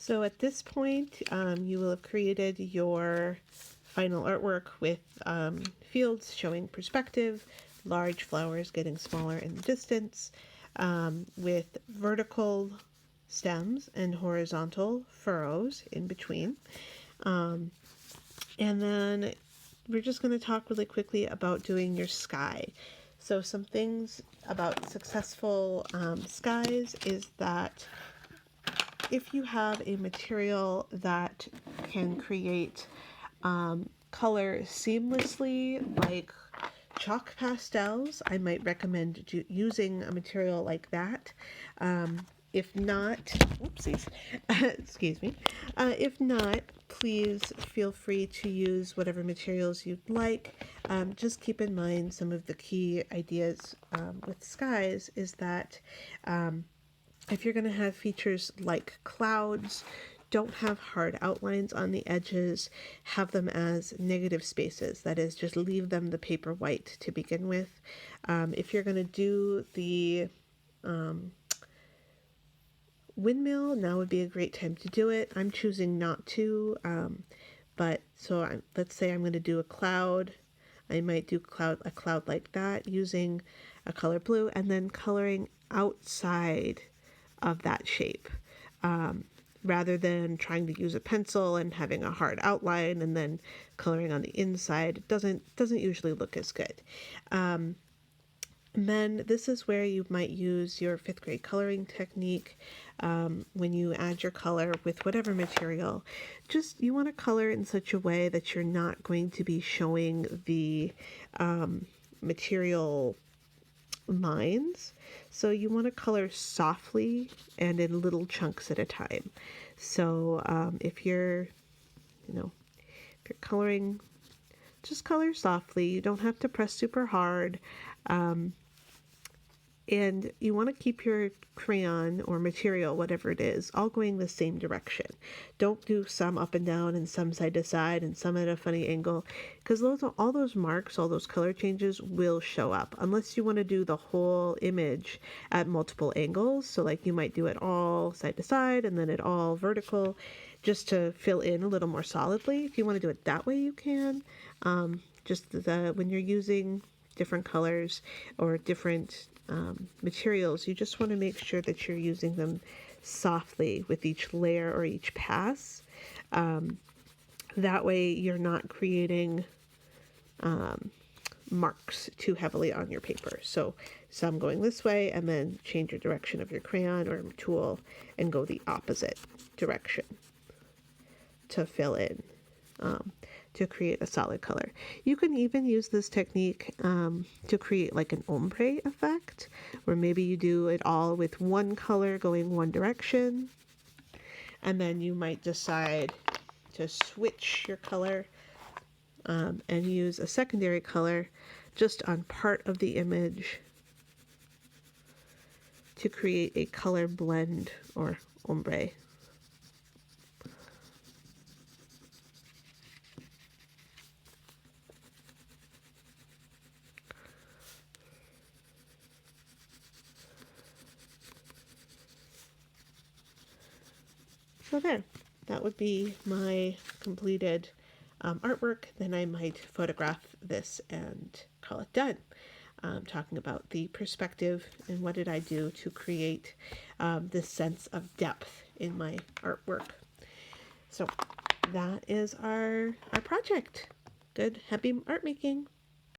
So at this point, you will have created your final artwork with fields showing perspective, large flowers getting smaller in the distance, with vertical stems and horizontal furrows in between. And then we're just going to talk really quickly about doing your sky. So some things about successful skies is that if you have a material that can create color seamlessly, like chalk pastels, I might recommend using a material like that. If not, whoopsies, excuse me. If not, please feel free to use whatever materials you'd like. Just keep in mind some of the key ideas with skies is that if you're going to have features like clouds, don't have hard outlines on the edges, have them as negative spaces. That is, just leave them the paper white to begin with. If you're going to do the windmill, now would be a great time to do it. I'm choosing not to, but so let's say I'm going to do a cloud. I might do a cloud like that using a color blue and then coloring outside of that shape. Rather than trying to use a pencil and having a hard outline and then coloring on the inside, it doesn't usually look as good. And then this is where you might use your 5th grade coloring technique. When you add your color with whatever material, just you want to color in such a way that you're not going to be showing the material lines. So you want to color softly and in little chunks at a time. So if you're coloring, just color softly. You don't have to press super hard. And you want to keep your crayon or material, whatever it is, all going the same direction. Don't do some up and down and some side to side and some at a funny angle, because all those marks, all those color changes will show up unless you want to do the whole image at multiple angles. So like you might do it all side to side and then it all vertical just to fill in a little more solidly. If you want to do it that way, you can. When you're using different colors or different materials, you just want to make sure that you're using them softly with each layer or each pass. That way you're not creating marks too heavily on your paper. So some going this way and then change your direction of your crayon or tool and go the opposite direction to fill in. To create a solid color. You can even use this technique to create like an ombre effect, where maybe you do it all with one color going one direction, and then you might decide to switch your color and use a secondary color just on part of the image to create a color blend or ombre. So there, that would be my completed artwork. Then I might photograph this and call it done. Talking about the perspective and what did I do to create this sense of depth in my artwork. So that is our project. Good, happy art making.